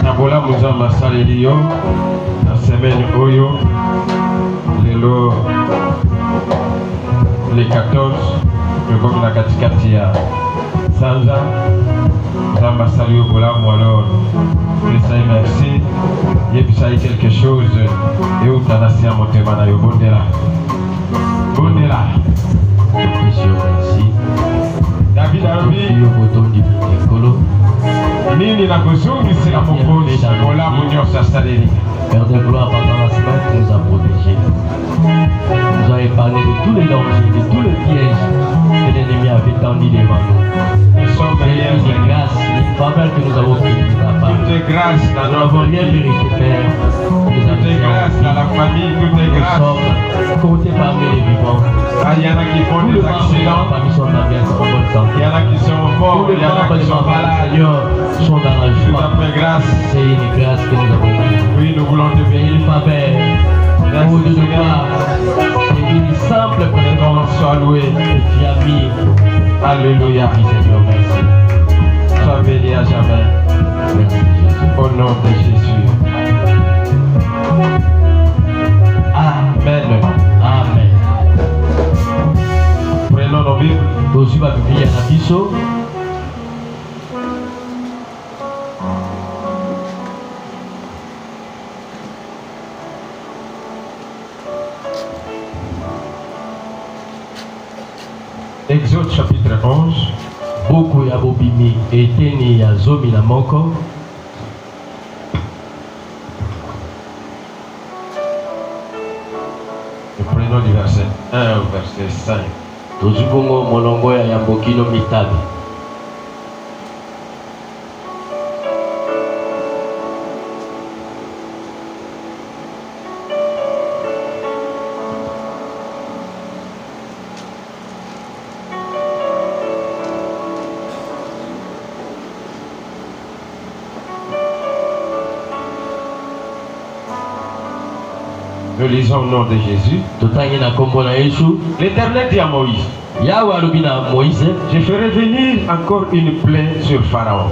Nabola Muzamba Salelio, la semaine Oyo, les 14, le comme la Katikatia Sanza, Muzamba Salio Bola, moi alors, je sais merci, et puis ça y est quelque chose, et où t'as nassé à Montemana, yo Bondela. Bondela. Merci. David Arabi. Nini na kuzungi sila mokozi Bola Munyosa Saleli. Père de gloire, pendant la semaine, tu nous as protégés. Nous as épargné de tous les dangers, de tous les pièges que l'ennemi avait tendus devant nous. Nous sommes rien de grâce, une faveur que nous avons pris de ta part. Tout est grâce dans nous n'avons rien mérité, Père. Tout est grâce dans la famille, tout est grâce. Nous sommes comptés parmi les vivants. Ah, il y en a qui font des accidents. Parmi sont en bien, sont en bonne santé. Il y en a qui sont morts, il y en a qui sont malades. Seigneur, sont dans la joie. Tout à fait grâce. C'est une grâce que nous avons eue. Oui, nous voulons te bénir. Une faveur. Au Dieu de gloire. C'est une simple présence soit loué. Que tu as mis. Alléluia. Seigneur, merci. Sois béni à jamais. Merci, Jésus. Au nom de Jésus. Amen. Amen. Prenons nos Bibles. Aussi, ma Bible à Bisso. Exode chapitre 11. Beaucoup ya bobimi eteni ya zomi na moko. Nous prenons du verset 1 au verset 5. Tozubongo molongo ya yambokino mitali. Nous lisons au nom de Jésus. L'Éternel dit à Moïse, je ferai venir encore une plaie sur Pharaon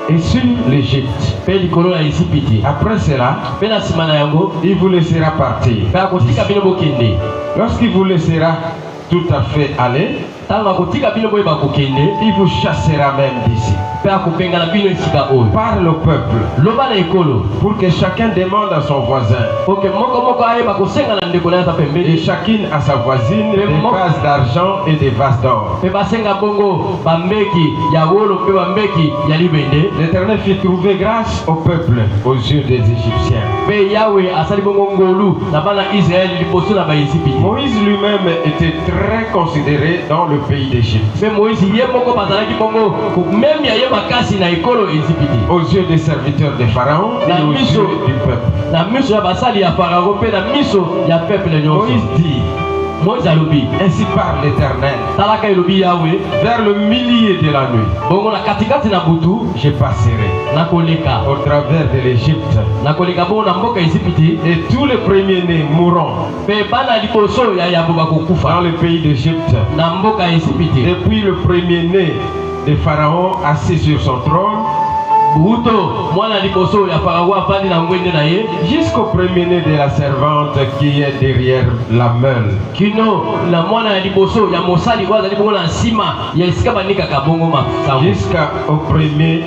et sur l'Égypte. Après cela, il vous laissera partir. Lorsqu'il vous laissera tout à fait aller, il vous chassera même d'ici. Parle au peuple pour que chacun demande à son voisin et chacune à sa voisine des vases d'argent et des vases d'or. L'Éternel fit trouver grâce au peuple aux yeux des Égyptiens. Moïse lui-même était très considéré dans le pays d'Égypte aux yeux des serviteurs de Pharaon et aux yeux du peuple. Moïse dit, ainsi parle l'Éternel, vers le milieu de la nuit, je passerai au travers de l'Égypte et tous les premiers-nés mourront dans le pays d'Égypte. Depuis le premier-né de Pharaon assis sur son trône jusqu'au premier-né de la servante qui est derrière la meule. Jusqu'au premier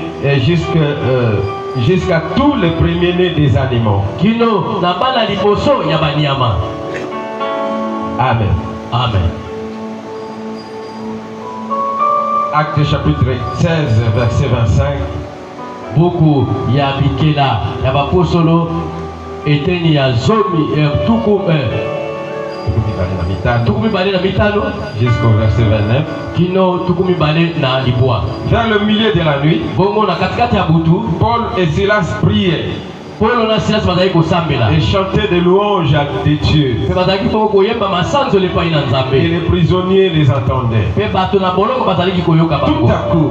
jusqu'à tous les premiers-nés des animaux. Amen. Amen. Acte chapitre 16, verset 25. Beaucoup ya bikela ya baposolo eteni ya zomi tukumi bale na mitano jusqu'au verset 29. Kino tukumi bale na libwa. Vers le milieu de la nuit, bongo na katikati ya butu, Paul et Silas priaient et chantaient des louanges à des dieux. Et les prisonniers les entendaient. Tout à coup,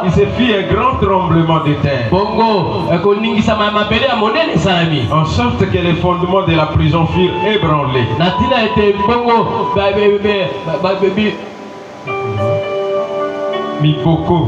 il se fit un grand tremblement de terre, en sorte que les fondements de la prison furent ébranlés. Miboko.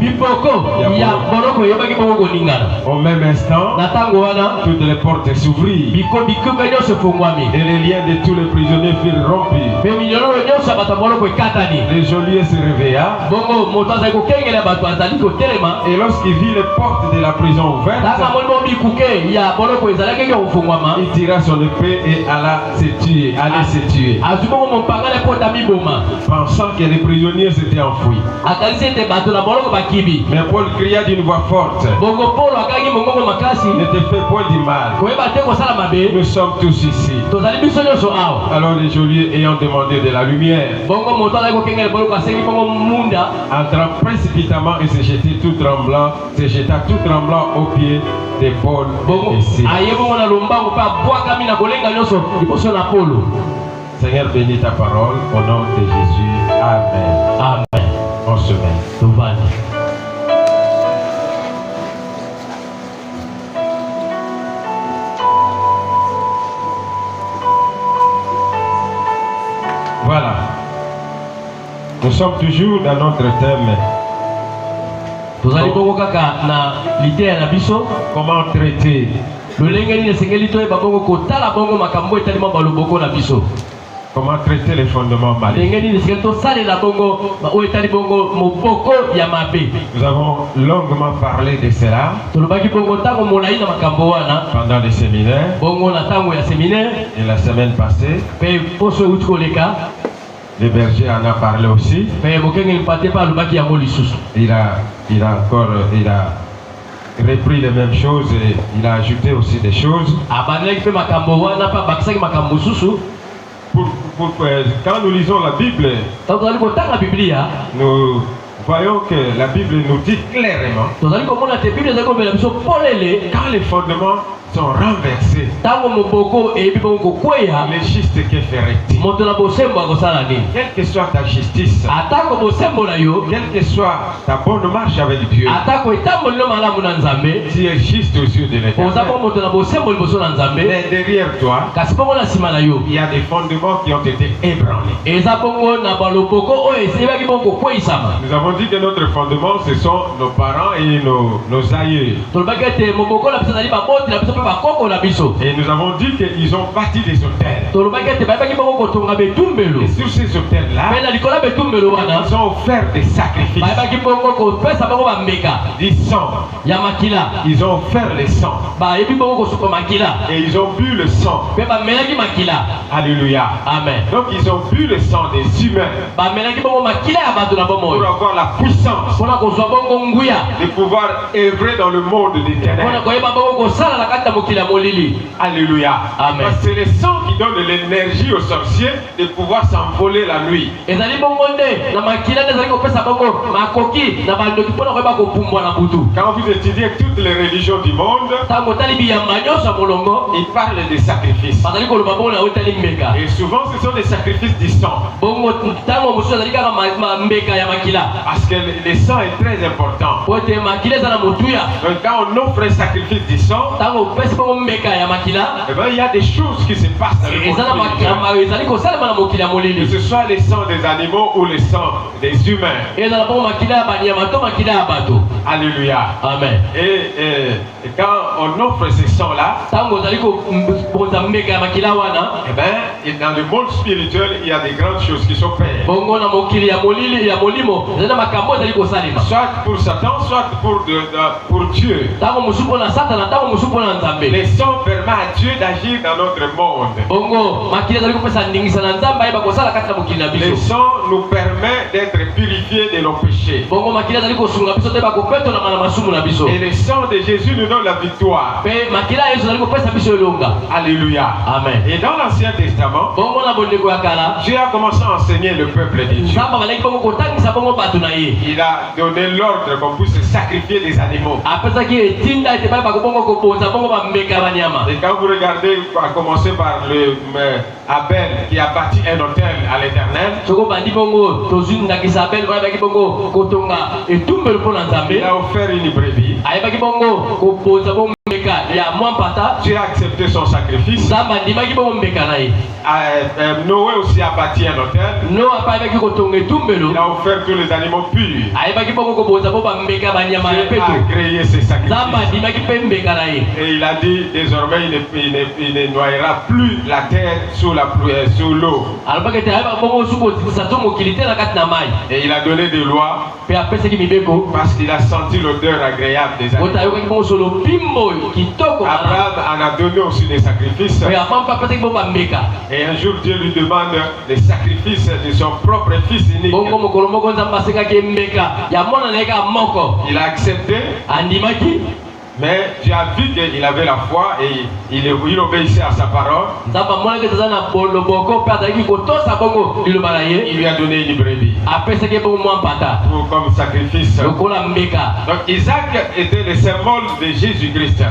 Ya boloko yebaki bongo ningana. Au même instant, Natango wana toutes les portes s'ouvrirent. biko kanyo se fungwami. Et les liens de tous les prisonniers furent rompus. Mais miloro nyoso bata boloko ekatani. Le geôlier se réveilla. Bongo moto azali kokengela bato azali kotelema. Et lorsqu'il vit les portes de la prison ouvertes, Tanga molimo bikuke ya boloko ezalaki ko fungwama. il tira son épée et allait se tuer. Azumo mo pangale pota miboma. Pensant que les prisonniers s'étaient enfouis. Akalisi te bato na boloko bakibi. Mais Paul cria d'une voix forte. Bongo Paul akaki mongongo makasi. Ne te fais point du mal. Koyeba te kosala mabe. Nous sommes tous ici. Tozali biso nyonso awa. Alors les geôliers ayant demandé de la lumière, Bongo moto azali kokengela boloko asengi bongo munda. entra précipitamment et se jeta tout tremblant aux pieds de Paul Bongo et Silas. aye bongo na lombango pa bwaka mina kolenga nyonso liboso na Paulo. Seigneur, bénis ta parole au nom de Jésus. Amen. Amen. On se met. Tovani. Voilà. Nous sommes toujours dans notre thème. Tozali bongo kaka na litea na biso. Comment traiter Lolenge ni esengeli toyeba bongo kotala bongo makambo etalima baloboko na biso. comment traiter les fondements maléfiques. Lolenge ni esengeli tosalela bongo oyo etali bongo moboko ya mabe. Nous avons longuement parlé de cela Tolobaki bongo ntango molai na makambo wana. pendant les séminaires Bongo na ntango ya séminaire. et la semaine passée. Pe poso euti koleka. Le berger en a parlé aussi. Pe mokengeli mpate pa alobaki yango lisusu. Il a repris les mêmes choses et il a ajouté aussi des choses. Abandelaki pe makambo wana pa bakisaki makambo mosusu. Quand nous lisons la Bible, Ntango tozali kotanga Biblia. nous voyons que la Bible nous dit clairement Tozali komona te Biblia ezali kobela biso polele. quand les fondements sont renversés, Ntango moboko eyebi bongo kokweya. les justes que ferait-il? Moto na bosembo akosala nini? Quelle que soit ta justice, Atako bosembo na yo. quelle que soit ta bonne marche avec Dieu, Atako etambolelo malamu na Nzambe. tu es juste aux yeux de Oza l'Éternel. po moto na bosembo liboso na Nzambe. Mais derrière toi, Kasi bongo na nsima na yo. il y a des fondements qui ont été ébranlés. Eza bongo na baloboko oyo eseyebaki bongo kokweyisama. Nous avons dit que notre fondement, ce sont nos parents et nos aïeux. Tolobaki ete moboko na biso ezali baboti na biso mpe bakoko na biso. Et nous avons dit qu'ils ont bâti des hôtels. Tolobaki ete bayebaki bongo kotonga betumbelo. Et sur ces hôtels-là, Mpe na likolo ya betumbelo wana ils ont offert des sacrifices, bayebaki bongo kopesa bango bambeka du sang. ya makila. Ils ont offert le sang. Bayebi bongo kosuka makila. Et ils ont bu le sang. Mpe bamelaki makila. Alléluia. Amen. Donc ils ont bu le sang des humains Bamelaki bongo makila ya bato na pour bomoi. avoir la puissance Mpona kozwa bongo nguya. de pouvoir œuvrer dans le monde des Mpona ténèbres. koyeba bongo kosala na kati ya mokili ya molili. Alléluia. Amen. Parce que c'est le sang qui donne de l'énergie aux sorciers de pouvoir s'envoler la nuit. Ezali bongo nde na makila nde ezali kopesa bongo makoki na bandoki mpona koyeba kopumbwa na butu. Quand vous étudiez toutes les religions du monde, Ntango otali biyamba nyonso ya molongo ils parlent de sacrifices. bazali koloba bongo na otali mbeka. Et souvent, ce sont des sacrifices du sang. Bongo ntango mosusu ezali kaka mbeka ya makila. Parce que le sang est très important. Po ete makila eza na motuya. Donc, quand on offre un sacrifice du sang, Ntango opesi bongo mbeka ya makila. eh ben, il y a des choses qui se passent dans le monde Eza na spirituel. makambo ezali kosalema na mokili ya Que molili. ce soit le sang des animaux ou le sang des humains. Ezala bongo makila ya banyama to makila ya bato. Alléluia. Amen. Et quand on offre ce sang-là, Ntango ozali koponza mbeka ya makila wana. eh ben, et dans le monde spirituel, il y a des grandes choses qui s'opèrent. Bongo na mokili ya molili ya molimo ezali na makambo ezali kosalema. Soit pour Satan, soit pour Dieu. Ntango mosusu mpona satana ntango mosusu mpona nzambe. Le sang permet à Dieu d'agir dans notre monde. Bongo makila ezali kopesa ndingisa na nzambe ayeba kosala kati na mokili na Le biso. sang nous permet d'être purifiés de nos péchés. Bongo makila ezali kosunga biso te bakopetolama na masumu na biso. Et le sang de Jésus nous donne la victoire. Mpe makila ya yesu ezali kopesa biso elonga. Alléluia. Amen. Et dans l'Ancien Testament, Bongo na bondeko ya kala Dieu a commencé à enseigner le peuple de Dieu. nzambe azalaki bongo kotangisa bongo bato na ye. Il a donné l'ordre qu'on puisse sacrifier des animaux. Apesaki etinda ete bayebaka bongo kobonza bongo bambeka ya banyama. Et quand vous regardez, à commencer par Abel qui a bâti un hôtel à l'Éternel, Soko bandi bongo tozwi ndakisa abel bayebaki bongo kotonga etumbelo mpo na il nzambe. a offert une brebis. Ayebaki bongo kobonza bongo mbeka Dieu a accepté son sacrifice. Noé aussi a bâti un autel. Il a offert tous les animaux purs. Dieu a créé ses sacrifices. Et il a dit désormais il ne noyera plus la terre sous l'eau. Et il a donné des lois parce qu'il a senti l'odeur agréable des animaux. Abraham en a donné aussi des sacrifices. Et un jour Dieu lui demande les sacrifices de son propre fils unique. Il a accepté. Mais tu as vu qu'il avait la foi et il obéissait à sa parole. Il lui a donné une brebis comme sacrifice. Donc Isaac était le symbole de Jésus-Christ.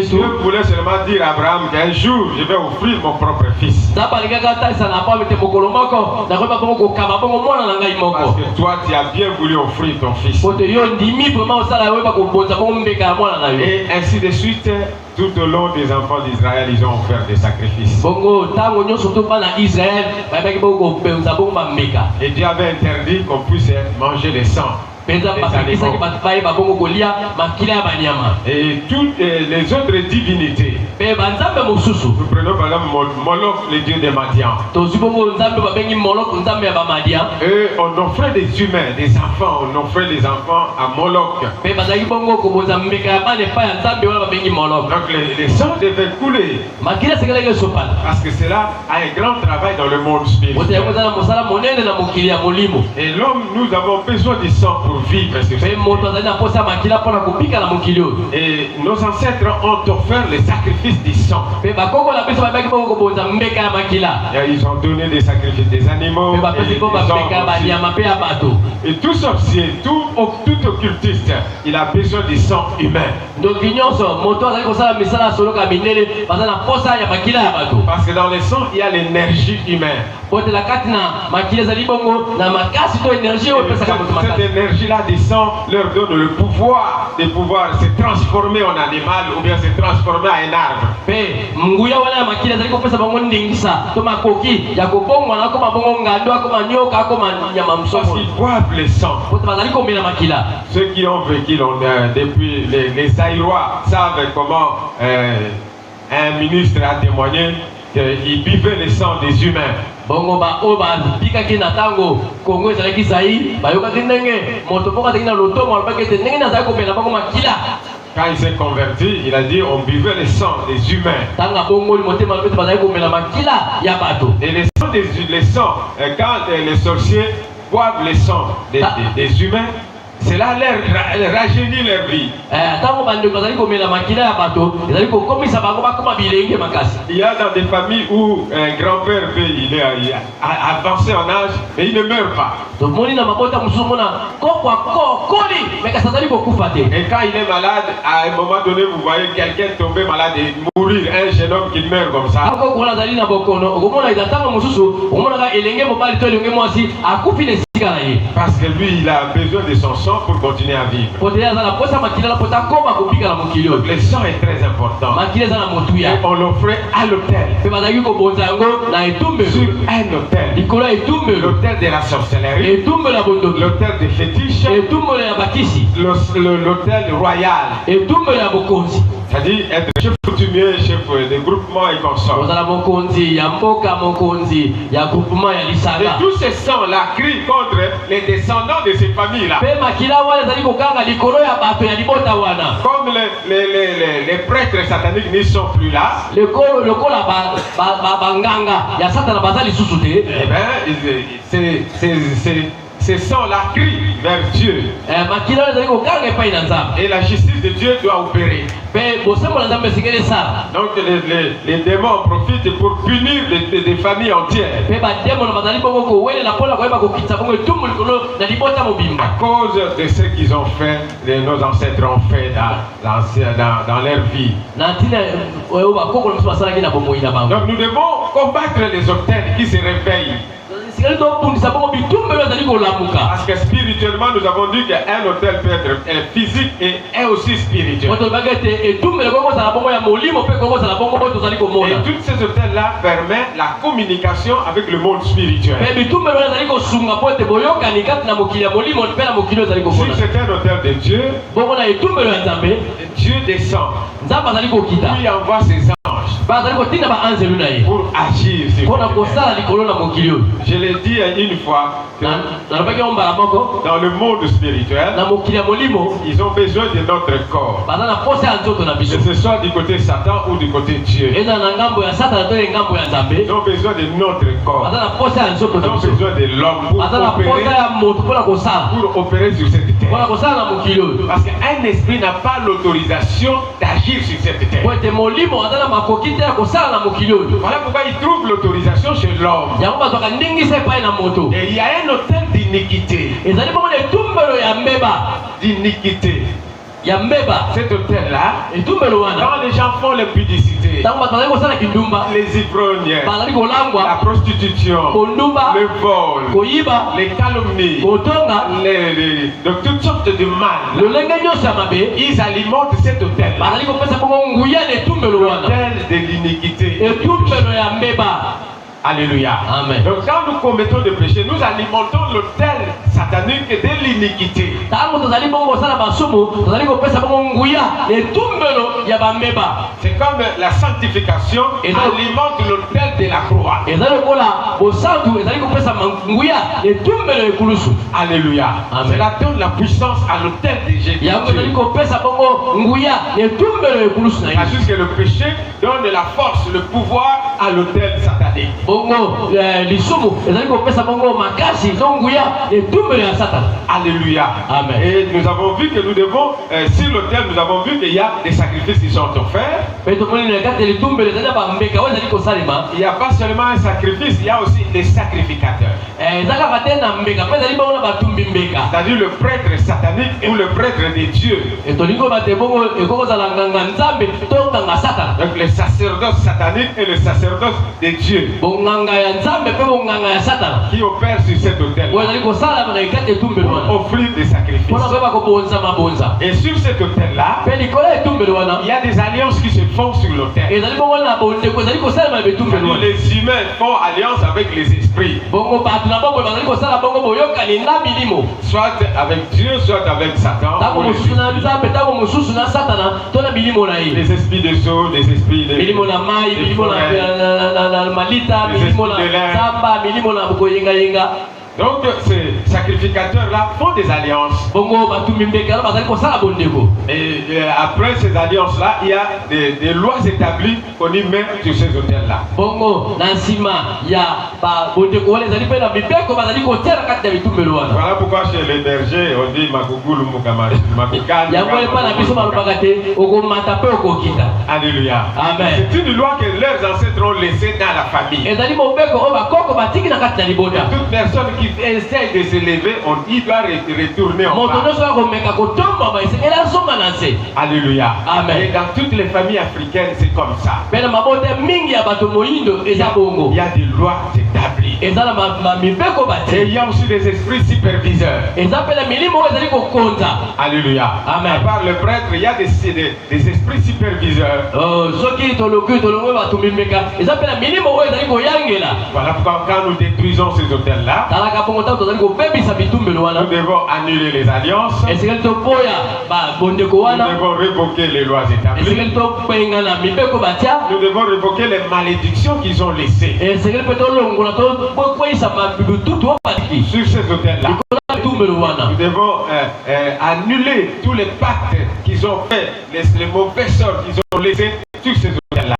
Dieu voulait seulement dire à Abraham qu'un jour je vais offrir mon propre fils. Parce que toi tu as bien voulu offrir ton fils. Et ainsi de suite, tout au long des enfants d'Israël, ils ont offert des sacrifices. Et Dieu avait interdit qu'on puisse manger le sang. Et toutes les autres divinités. Nous prenons par exemple Moloch, le dieu de Madian. Et on offrait des humains, des enfants, on offrait des enfants à Moloch. Donc les sangs devaient couler. Parce que cela a un grand travail dans le monde spirituel. Et l'homme, nous avons besoin du sang pour vivre. Et nos ancêtres ont offert le sacrifice du sang. Et ils ont donné des sacrifices des animaux. Et tout sorcier, tout occultiste, il a besoin du sang humain. Parce que dans le sang, il y a l'énergie humaine. Cette énergie-là du sang leur donne le pouvoir de pouvoir se transformer en animal ou bien se transformer en un arbre. Parce qu'ils boivent le sang. Ceux qui ont vécu depuis les Aïrois savent comment un ministre a témoigné qu'il buvait le sang des humains. Quand il s'est converti, il a dit on buvait le sang des humains. Et le sang, quand les sorciers boivent le sang des humains, cela leur rajeunit leur vie. Il y a dans des familles où un grand-père il est avancé en âge, mais il ne meurt pas. Et quand il est malade, à un moment donné, vous voyez quelqu'un tomber malade et mourir, un jeune homme qui meurt comme ça. Parce que lui, il a besoin de son sang pour continuer à vivre. Le sang est très important. Et on l'offrait à l'autel. Sur un autel. L'autel de la sorcellerie. L'autel des fétiches. L'autel royal. C'est-à-dire être chef coutumier, chef des groupements et consorts. Et tous ces sangs-là crient contre les descendants de ces familles-là. Comme les prêtres sataniques n'y sont plus là, eh bien, ces sangs-là crient vers Dieu. Et la justice de Dieu doit opérer. Donc les démons profitent pour punir des familles entières. À cause de ce qu'ils ont fait, nos ancêtres ont fait dans leur vie. Donc nous devons combattre les hôtels qui se réveillent. Parce que spirituellement, nous avons dit qu'un hôtel peut être physique et est aussi spirituel. Et tous ces hôtels-là permettent la communication avec le monde spirituel. Si c'est un hôtel de Dieu, Dieu descend. Puis envoie ses anges pour agir sur Je l'ai dit une fois que dans le monde spirituel, ils ont besoin de notre corps. Que ce soit du côté Satan ou du côté Dieu. Ils ont besoin de notre corps. Ils ont besoin de l'homme pour opérer sur cette terre. Parce qu'un esprit n'a pas l'autorisation d'agir sur cette terre. Voilà pourquoi il trouve l'autorisation chez l'homme. Et il y a un hôtel d'iniquité. D'iniquité. Cet hôtel-là, quand les gens font l'impudicité, les ivrognes, la prostitution, le vol, les calomnies, de toutes sortes de mal, ils alimentent cet hôtel-là. L'hôtel de l'iniquité. Alléluia. Amen. Donc quand nous commettons des péchés, nous alimentons l'autel satanique de l'iniquité. C'est comme la sanctification alimente l'autel de la croix. Alléluia. Cela donne la puissance à l'autel de Jésus. Parce que le péché donne la force, le pouvoir à l'autel satanique. Alléluia. Amen. Et nous avons vu que nous devons, sur l'autel, nous avons vu qu'il y a des sacrifices qui sont offerts. Il n'y a pas seulement un sacrifice, il y a aussi des sacrificateurs. C'est-à-dire le prêtre satanique ou le prêtre de Dieu. Donc le sacerdoce satanique et le sacerdoce de Dieu qui opèrent sur cet hôtel pour offrir des sacrifices. Et sur cet hôtel-là, il y a des alliances qui se font sur l'hôtel. Les humains font alliance avec les esprits. Soit avec Dieu, soit avec Satan. Les esprits de Saul, les esprits de donc ces sacrificateurs-là font des alliances. Et après ces alliances-là, il y a des lois établies qu'on y met sur ces hôtels-là. Voilà pourquoi chez les bergers, on dit Makugulu Mukamari. Alléluia. Amen. C'est une loi que leurs ancêtres ont laissée dans la famille. Toute personne qui essaie de se lever, il doit retourner en bas. Alléluia. Amen. Et dans toutes les familles africaines, c'est comme ça. Il y a des lois établies. Et il y a aussi des esprits superviseurs. Alléluia. Amen. À part le prêtre, il y a des esprits superviseurs. Voilà pourquoi quand nous détruisons ces hôtels-là, nous devons annuler les alliances. Nous devons révoquer les lois établies. Nous devons révoquer les malédictions qu'ils ont laissées sur ces hôtels-là. Nous devons annuler tous les pactes qu'ils ont faits, les mauvais sorts qu'ils ont laissés sur ces hôtels-là.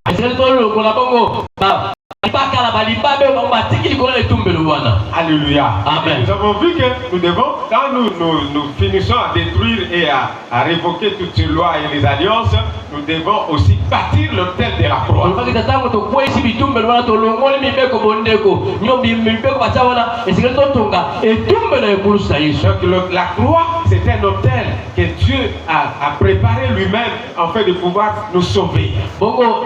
Alléluia. Amen. Nous avons vu que nous devons, quand nous finissons à détruire et à révoquer toutes ces lois et les alliances, nous devons aussi bâtir l'autel de la croix. Donc la croix, c'est un hôtel que Dieu a préparé lui-même afin de pouvoir nous sauver. Bongo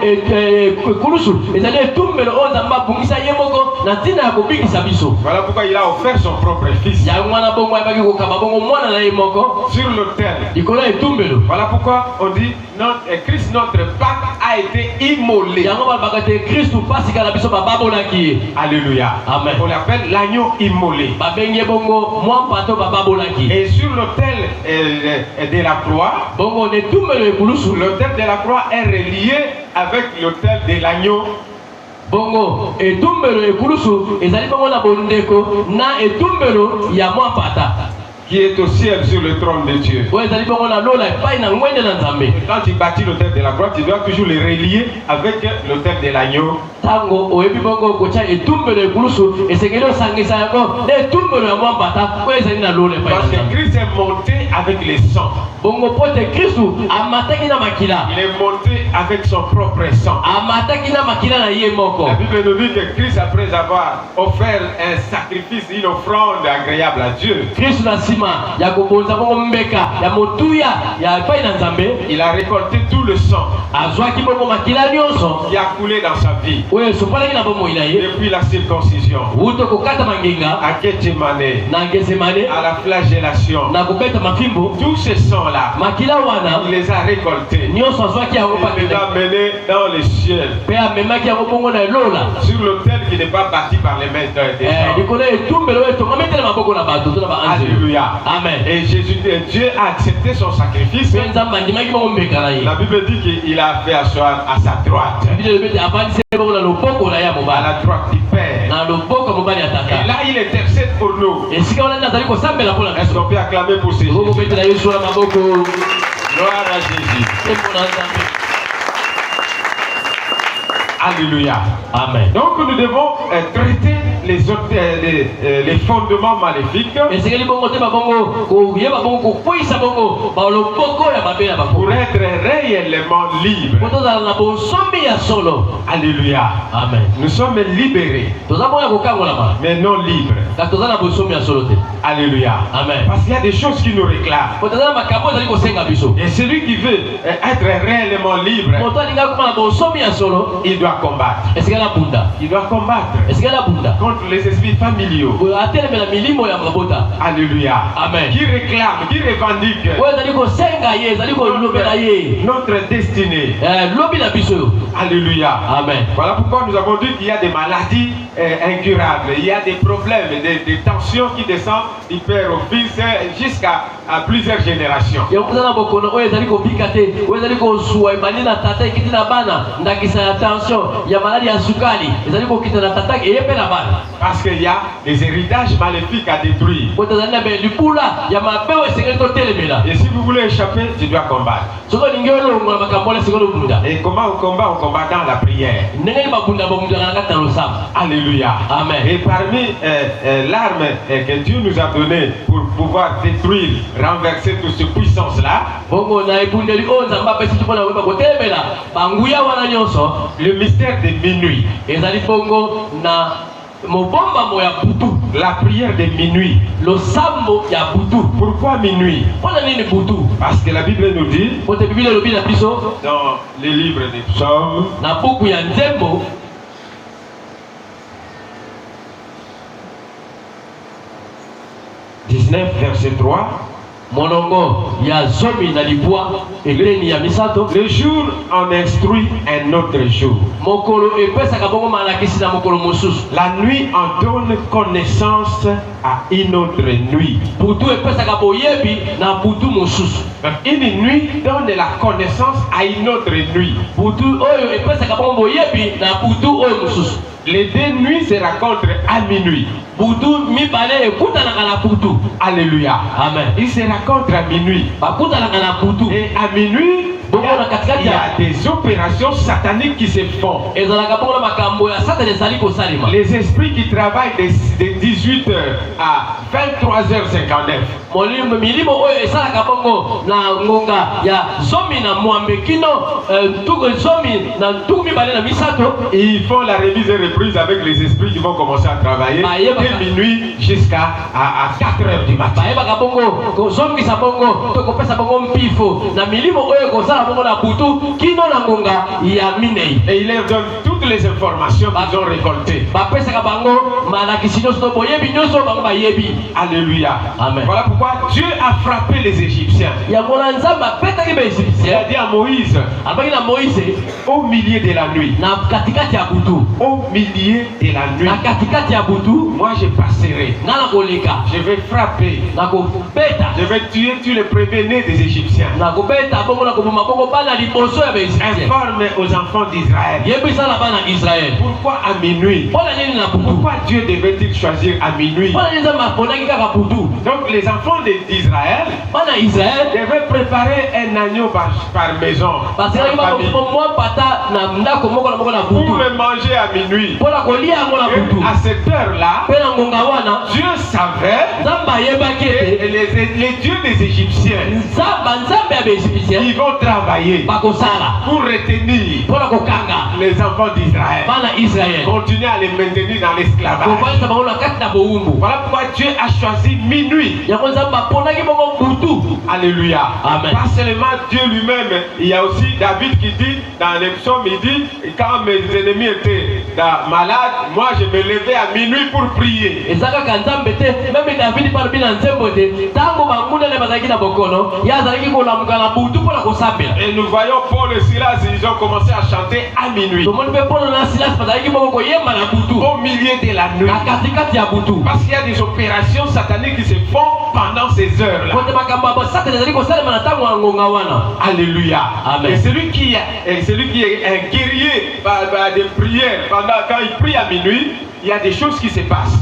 kulusu ezali etumbelo oyo Nzambe abungisa ye moko na ntina ya kobikisa biso. Voilà pourquoi il a offert son propre fils. Yango wana bongo ayebaki kokaba bongo mwana na ye moko sur l'autel. likolo ya etumbelo. Voilà pourquoi on dit Christ notre Pâque a été immolé. Yango balobaka te Kristu pasika na biso bababolaki ye. Alléluia. Amen. On l'appelle l'agneau immolé. Babenge bongo mwa mpato bababolaki. Et sur l'autel de la croix, bongo netumbelo ekulusu, l'autel de la croix est relié avec l'autel de l'agneau. Bongo etumbelo ekulusu ezali bongo na bondeko na etumbelo ya mwa mpata qui est au ciel sur le trône de Dieu. Quand tu bâtis l'autel de la croix, tu dois toujours le relier avec l'autel de l'agneau. Parce que Christ est monté avec les sangs. Il est monté avec son propre sang. La Bible nous dit que Christ, après avoir offert un sacrifice, une offrande agréable à Dieu, il a récolté tout le sang qui a coulé dans sa vie depuis la circoncision à Gethsemane, à la flagellation. Tous ces sangs-là, il les a récoltés. Il les a menés dans le ciel sur l'autel qui n'est pas bâti par les mains des hommes. Alléluia. Amen. Et Dieu a accepté son sacrifice. La Bible dit qu'il a fait asseoir à sa droite, à la droite du Père. Et là il intercède pour nous. Est-ce qu'on peut acclamer pour ces Jésus? Gloire à Jésus. Alléluia. Amen. Donc nous devons traiter les fondements maléfiques pour être réellement libres. Alléluia. Amen. Nous sommes libérés, mais non libres. Alléluia. Amen. Parce qu'il y a des choses qui nous réclament. Et celui qui veut être réellement libre, il doit combattre. Il doit combattre contre les esprits familiaux. Alléluia. Amen. Qui réclament, qui revendiquent notre destinée. Alléluia. Amen. Voilà pourquoi nous avons dit qu'il y a des maladies incurables. Il y a des problèmes, des tensions qui descendent du père au fils jusqu'à plusieurs générations. Parce qu'il y a des héritages maléfiques à détruire. Et si vous voulez échapper, tu dois combattre. Et comment on combat? On combat dans la prière. Alléluia. Amen. Et parmi l'arme que Dieu nous a donnée pour pouvoir détruire, renverser toute cette puissance-là, le mystère de minuit, la prière de minuit. Pourquoi minuit? Parce que la Bible nous dit dans les livres des psaumes, 19 verset 3, le jour en instruit un autre jour. La nuit en donne connaissance à une autre nuit. Une nuit donne la connaissance à une autre nuit. Les deux nuits se rencontrent à minuit. Alléluia. Amen. Ils se rencontrent à minuit. Et à minuit, il y a des opérations sataniques qui se font. Les esprits qui travaillent de 18h à 23h59. Ils font la remise et prises avec les esprits qui vont commencer à travailler dès minuit jusqu'à 4 heures du matin. Et il leur donne toutes les informations qu'ils ont récoltées. Alléluia. Amen. Voilà pourquoi Dieu a frappé les Égyptiens. Il a dit à Moïse, au milieu de la nuit, au milieu de la nuit, moi je passerai, je vais frapper, je vais tuer tous les premiers-nés des Égyptiens. Informe aux enfants d'Israël. Pourquoi à minuit? Pourquoi Dieu devait-il choisir à minuit? Donc les enfants d'Israël devaient préparer un agneau par maison, par famille, pour le manger à minuit. Et à cette heure-là, Dieu savait que les dieux des Égyptiens, ils vont travailler pour retenir les enfants d'Israël, continuer à les maintenir dans l'esclavage. Voilà pourquoi Dieu a choisi minuit. Alléluia. Amen. Pas seulement Dieu lui-même, il y a aussi David qui dit dans les psaumes, il dit, quand mes ennemis étaient malades, moi je me levais à minuit pour prier. Et nous voyons Paul et Silas, ils ont commencé à chanter à minuit, au milieu de la nuit, parce qu'il y a des opérations sataniques qui se font pendant ces heures-là. Alléluia. Amen. Et celui qui est un guerrier par des prières, quand il prie à minuit, il y a des choses qui se passent.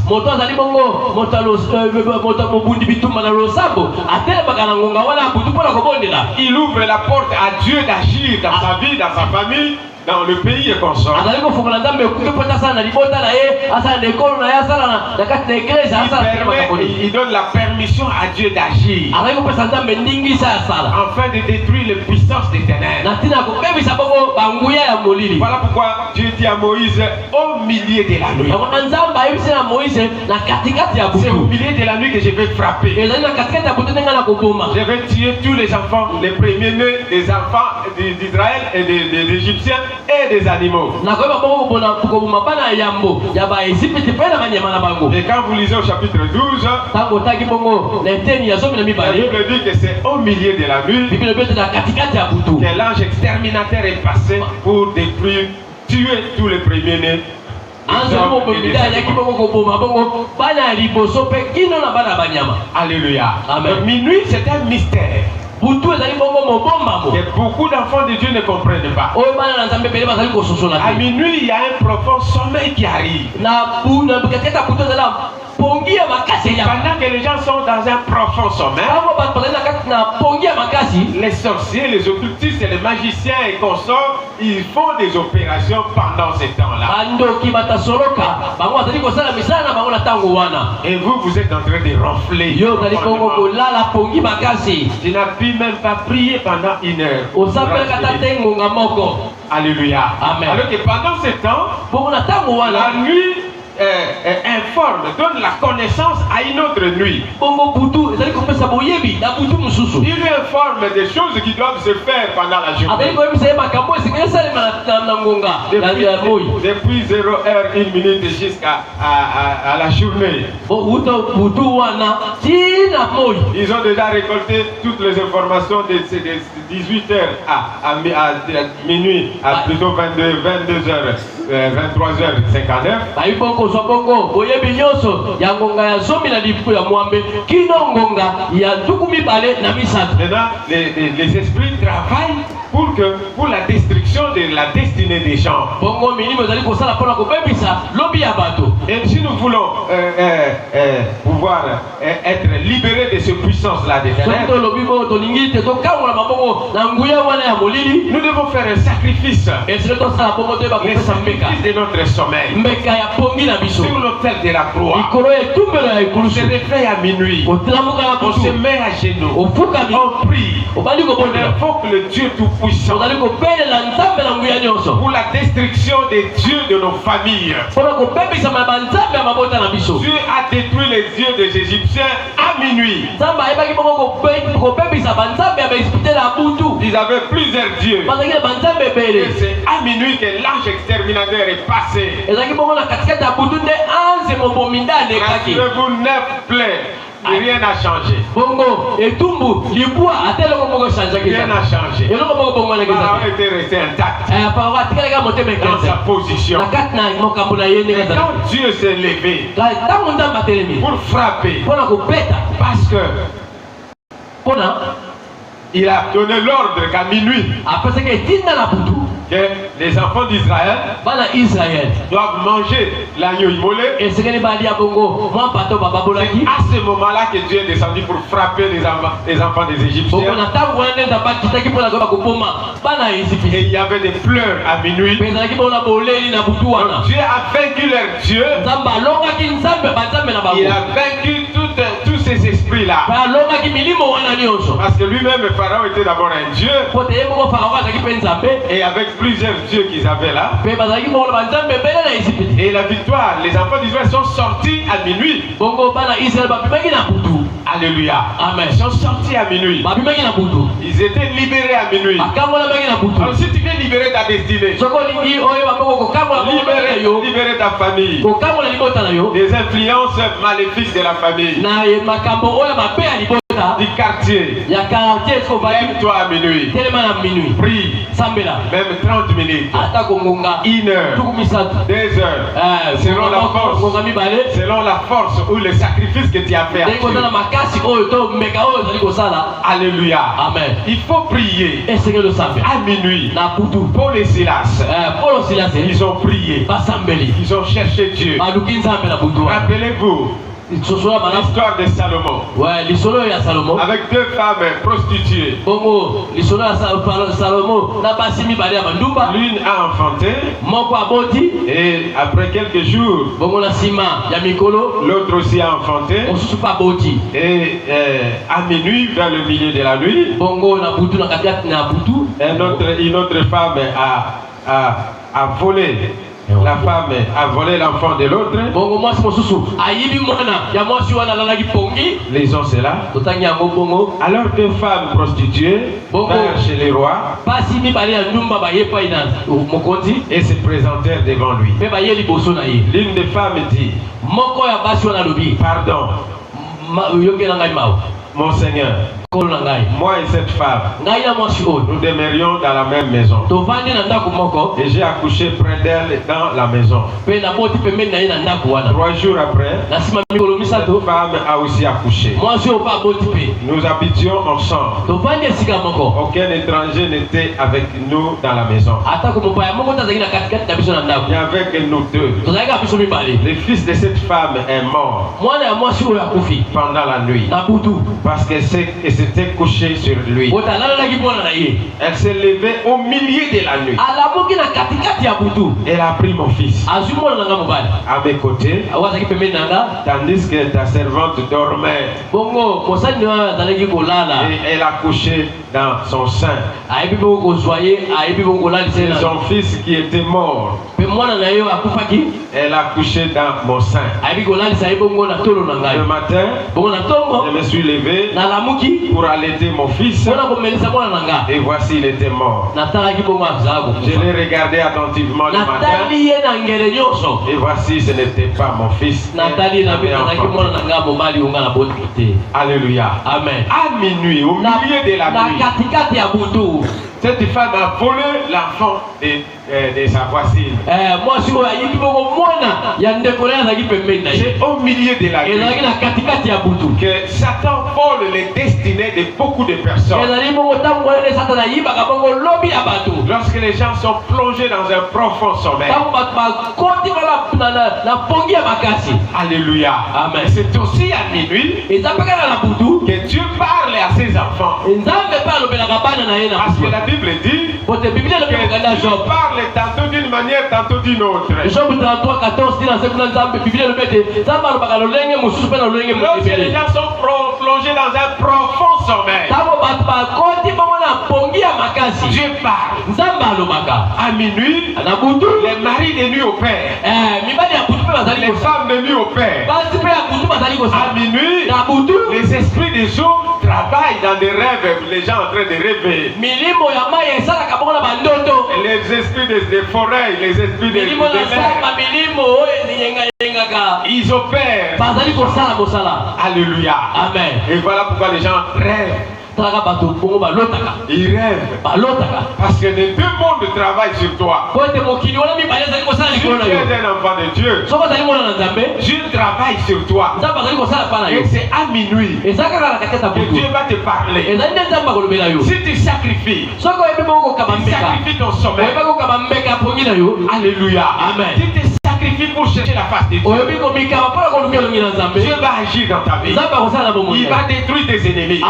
Il ouvre la porte à Dieu d'agir dans sa vie, dans sa famille, dans le pays et consort. Il donne la permission à Dieu d'agir afin de détruire les puissances des ténèbres. Voilà pourquoi Dieu dit à Moïse au milieu de la nuit. C'est au milieu de la nuit que je vais frapper. Je vais tuer tous les enfants, les premiers-nés des enfants d'Israël et des Égyptiens et des animaux. Et quand vous lisez au chapitre 12, la Bible dit que c'est au milieu de la nuit que l'ange exterminateur est passé pour détruire, tuer tous les premiers-nés. Alléluia. Amen. Minuit, c'est un mystère que beaucoup d'enfants de Dieu ne comprennent pas. À minuit, il y a un profond sommeil qui arrive. Pendant que les gens sont dans un profond sommeil, les sorciers, les occultistes et les magiciens et consorts, ils font des opérations pendant ce temps-là. Et vous êtes en train de ronfler. Tu n'as pu même pas prier pendant une heure. Alléluia. Amen. Alors que pendant ce temps, la nuit informe, donne la connaissance à une autre nuit. Il lui informe des choses qui doivent se faire pendant la journée. Depuis 0h01 jusqu'à la journée. Ils ont déjà récolté toutes les informations de 18h à minuit, à plutôt 22h, 23h59. Maintenant, les esprits travaillent pour la destruction de la destinée des gens. Et si nous voulons pouvoir être libérés de ces puissances-là des ténèbres, nous devons faire un sacrifice. Le sacrifice de notre sommeil sur l'autel de la croix. On se réveille à minuit. On se met à genoux. On prie. On invoque le Dieu tout-puissant Tout-Puissant. Pour la destruction des dieux de nos familles. Dieu a détruit les dieux des Égyptiens à minuit. Ils avaient plusieurs dieux. Et c'est à minuit que l'ange exterminateur est passé. Rassurez-vous, 9 plaies. Rien n'a changé. Rien n'a changé. Pharaon était resté intact dans sa position. Et quand Dieu s'est levé pour frapper, parce que il a donné l'ordre qu'à minuit, que les enfants d'Israël doivent manger l'agneau immolé. Et c'est à ce moment-là que Dieu est descendu pour frapper les enfants des Égyptiens. Et il y avait des pleurs à minuit. Donc Dieu a vaincu leur Dieu. Il a vaincu tous ces esprits-là. Parce que lui-même, le Pharaon, était d'abord un Dieu. Et avec plusieurs dieux qu'ils avaient là. Et la victoire, les enfants d'Israël sont sortis à minuit. Alléluia. Amen. Ils sont sortis à minuit. Ils étaient libérés à minuit. Alors si tu veux libérer ta destinée, libérer ta famille des influences maléfiques de la famille, du quartier, lève-toi à minuit. Prie. Même 30 minutes. 1 heure. 2 heures. Selon la force ou le sacrifice que tu as fait. Alléluia. Amen. Il faut prier. À minuit. Paul et Silas. Ils ont prié. Ils ont cherché Dieu. Rappelez-vous l'histoire de Salomon. Avec 2 femmes prostituées. L'une a enfanté. Et après quelques jours, l'autre aussi a enfanté. Et à minuit, vers le milieu de la nuit, une autre femme a volé. La femme a volé l'enfant de l'autre. Les ont cela. Alors 2 femmes prostituées vinrent chez les rois et se présentèrent devant lui. L'une des femmes dit: pardon, mon Seigneur, moi et cette femme, nous demeurions dans la même maison. Et j'ai accouché près d'elle dans la maison. 3 jours après, cette femme a aussi accouché. Nous habitions ensemble. Aucun étranger n'était avec nous dans la maison. Il n'y avait que nous deux. Le fils de cette femme est mort pendant la nuit. Parce qu'elle s'était couchée sur lui. Elle s'est levée au milieu de la nuit. Elle a pris mon fils à mes côtés, tandis que ta servante dormait. Et elle a couché dans son sein. C'est son fils qui était mort. Elle a couché dans mon sein. Le matin, je me suis levé pour allaiter mon fils. Et voici, il était mort. Je l'ai regardé attentivement le matin. Et voici, ce n'était pas mon fils. Alléluia. Amen. À minuit, au milieu de la nuit, cette femme a volé l'enfant de sa voisine. C'est au milieu de la nuit que Satan vole les destinées de beaucoup de personnes. Lorsque les gens sont plongés dans un profond sommeil. Alléluia. Amen. C'est aussi à minuit que Dieu parle à ses enfants. Parce que la Bible dit que Dieu parle tantôt d'une manière, tantôt d'une autre. Lorsque les gens sont plongés dans un profond sommeil. Dieu parle. À minuit, les maris de nuit opèrent. Les femmes de nuit opèrent. À minuit, les esprits des hommes travaillent dans des rêves, les gens en train de rêver. Les esprits des forêts, les esprits des mers, ils opèrent. Alléluia. Amen. Et voilà pourquoi les gens rêvent. Ils rêvent. Parce que les deux mondes travaillent sur toi. Si tu es un enfant de Dieu, Dieu travaille sur toi. Et c'est à minuit que Dieu va te parler. Si tu sacrifies, ton sommeil. Alléluia. Amen. Si tu sacrifies pour chercher la face de Dieu, Dieu va agir dans ta vie. Il va détruire tes ennemis.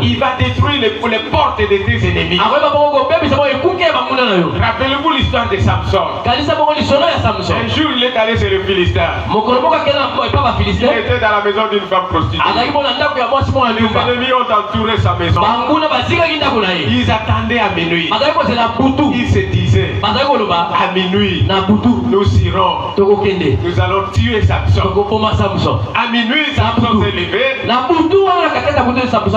Il va détruire les portes de tes ennemis. Rappelez-vous l'histoire de Samson. Un jour, il est allé chez le Philistin. Il était dans la maison d'une femme prostituée. Les ennemis ont entouré sa maison. Ils attendaient à minuit. Ils se disaient, à minuit, nous irons. Nous allons tuer Samson. À minuit, Samson s'est levé.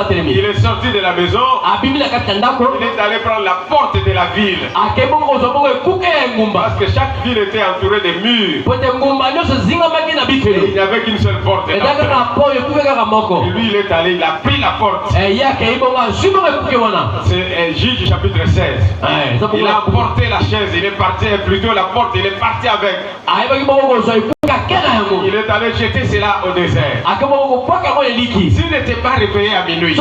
Il est sorti de la maison. Il est allé prendre la porte de la ville. Parce que chaque ville était entourée de murs. Et il n'y avait qu'une seule porte. Et lui, il est allé, il a pris la porte. C'est Juge chapitre 16. Il a emporté la chaise, il est parti, plutôt la porte, il est parti avec. Il est allé jeter cela au désert. S'il n'était pas réveillé à minuit,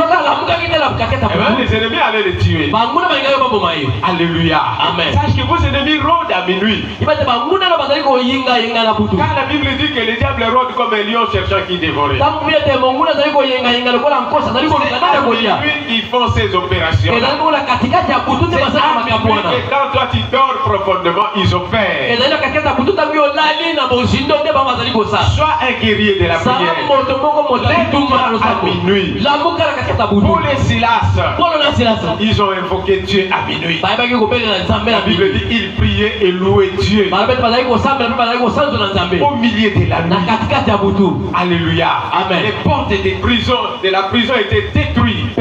les ennemis allaient le tuer. Alléluia. Amen. Sache que vos ennemis rôdent à minuit. Car la Bible dit que les diables rôdent comme un lion cherchant qui dévorer. Ils font ces opérations. Et quand toi tu dors profondément, ils opèrent. Sois un guerrier de la prière. Lève-toi à minuit. Pour les Silas, ils ont invoqué Dieu à minuit. La Bible dit ils priaient et louaient Dieu au milieu de la nuit. Alléluia. Amen. Les portes de la prison étaient détruites.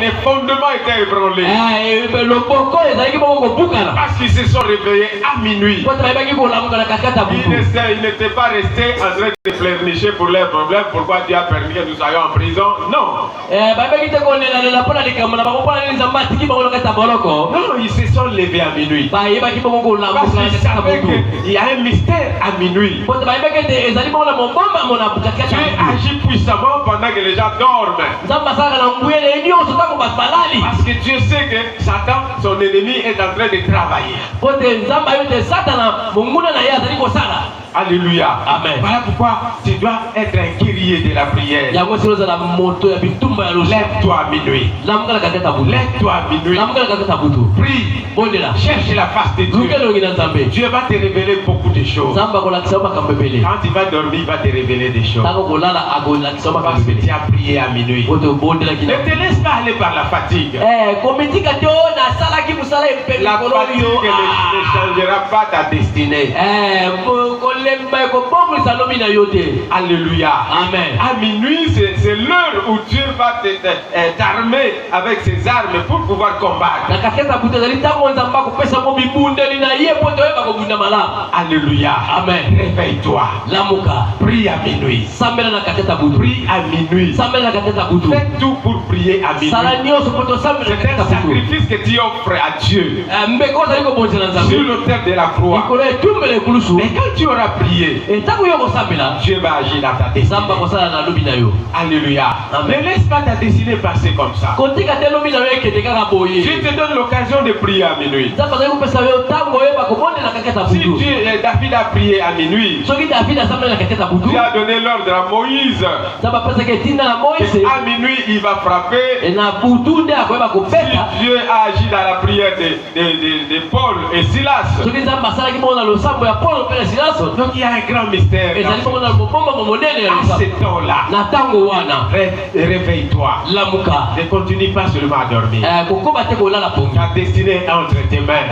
Les fondements étaient ébranlés. Parce qu'ils se sont réveillés à minuit. Ils n'étaient pas restés en train de pleurnicher pour leurs problèmes. Pourquoi Dieu a permis que nous soyons en prison? Non. Non, ils se sont levés à minuit. Parce qu'ils savaient qu'il y a un mystère à minuit. Dieu agit puissamment pendant que les gens dorment. Parce que Dieu sait que Satan, son ennemi, est en train de travailler. Alléluia. Amen. Voilà pourquoi tu dois être un guerrier de la prière. Lève-toi à minuit. Lève-toi à minuit. Prie. Cherche la face de Dieu. Dieu va te révéler beaucoup de choses. Quand tu vas dormir, il va te révéler des choses. Parce que tu as prié à minuit. Ne te laisse pas aller par la fatigue. La fatigue ne changera pas ta destinée. Alléluia. Amen. À minuit, c'est l'heure où Dieu va t'armer avec ses armes pour pouvoir combattre. Alléluia. Amen. Réveille-toi. Prie à minuit. Prie à minuit. Fais tout pour prier à minuit. C'est un sacrifice que tu offres à Dieu sur l'autel de la croix. Mais quand tu auras prié, Dieu va agir dans ta destinée. Alléluia. Ne laisse pas ta destinée passer comme ça. Dieu te donne l'occasion de prier à minuit. Si David a prié à minuit, Dieu a donné l'ordre à Moïse. À minuit, il va frapper. Si Dieu a agi dans la prière de Paul et Silas, Donc il y a un grand mystère. À ce temps-là, réveille-toi. Ne continue pas seulement à dormir. Ta destinée est entre tes mains.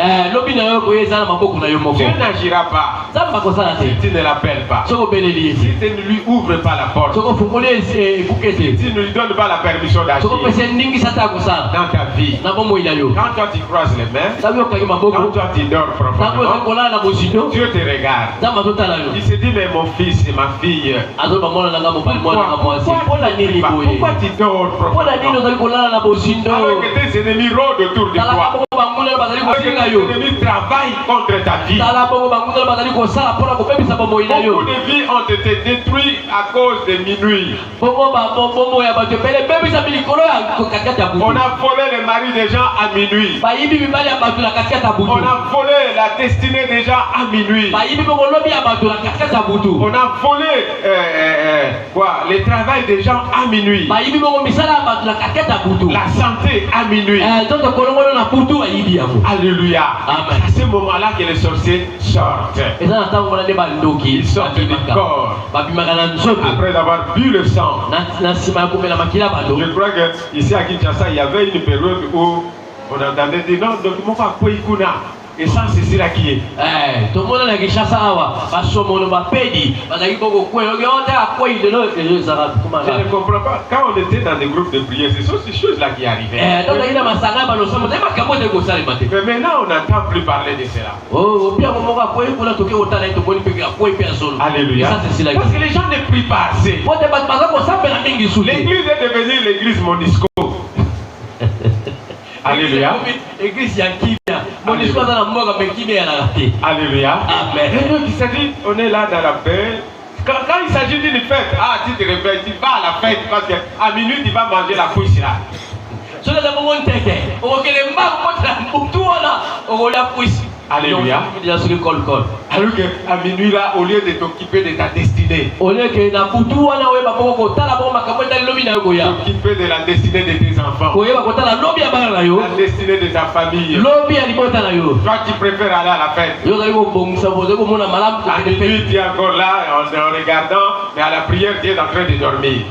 Dieu n'agira pas si tu ne l'appelles pas. Si tu ne lui ouvres pas la porte. Si tu ne lui donnes pas la permission d'agir dans ta vie. Quand toi tu croises les mains, quand toi tu dors profondément, Dieu te regarde. Il se dit, mais mon fils et ma fille, pourquoi tu dors profondément alors que tes ennemis rôdent autour de toi, alors que tes ennemis travaillent contre ta vie? Beaucoup de vies ont été détruites à cause de minuit. On a volé le mari des gens à minuit. On a volé la destinée des gens à minuit. On a volé le travail des gens à minuit. La santé à minuit. Alléluia. À ce moment-là que les sorciers sortent. Ils sortent du corps après avoir bu le sang. Je crois que ici à Kinshasa, il y avait une période où on entendait dire non, donc mon papa Ikuna. Et ça, c'est cela qui est. Je ne comprends pas. Quand on était dans des groupes de prière, ce sont ces choses-là qui arrivaient. Mais maintenant, on n'entend plus parler de cela. Alléluia. Parce que les gens ne prient pas assez. L'église est devenue l'église Monisco. Alléluia. Alléluia. Amen. Et donc il s'agit, on est là dans la paix. Quand il s'agit d'une fête, tu te réveilles, tu vas à la fête parce qu'à minuit tu vas manger la couche là. Alléluia. Alors qu'à minuit là, au lieu de t'occuper de ta destinée, t'occuper de la destinée de tes enfants, la destinée de ta famille, toi tu préfères aller à la fête. À minuit tu es encore là en regardant, mais à la prière tu es en train de dormir.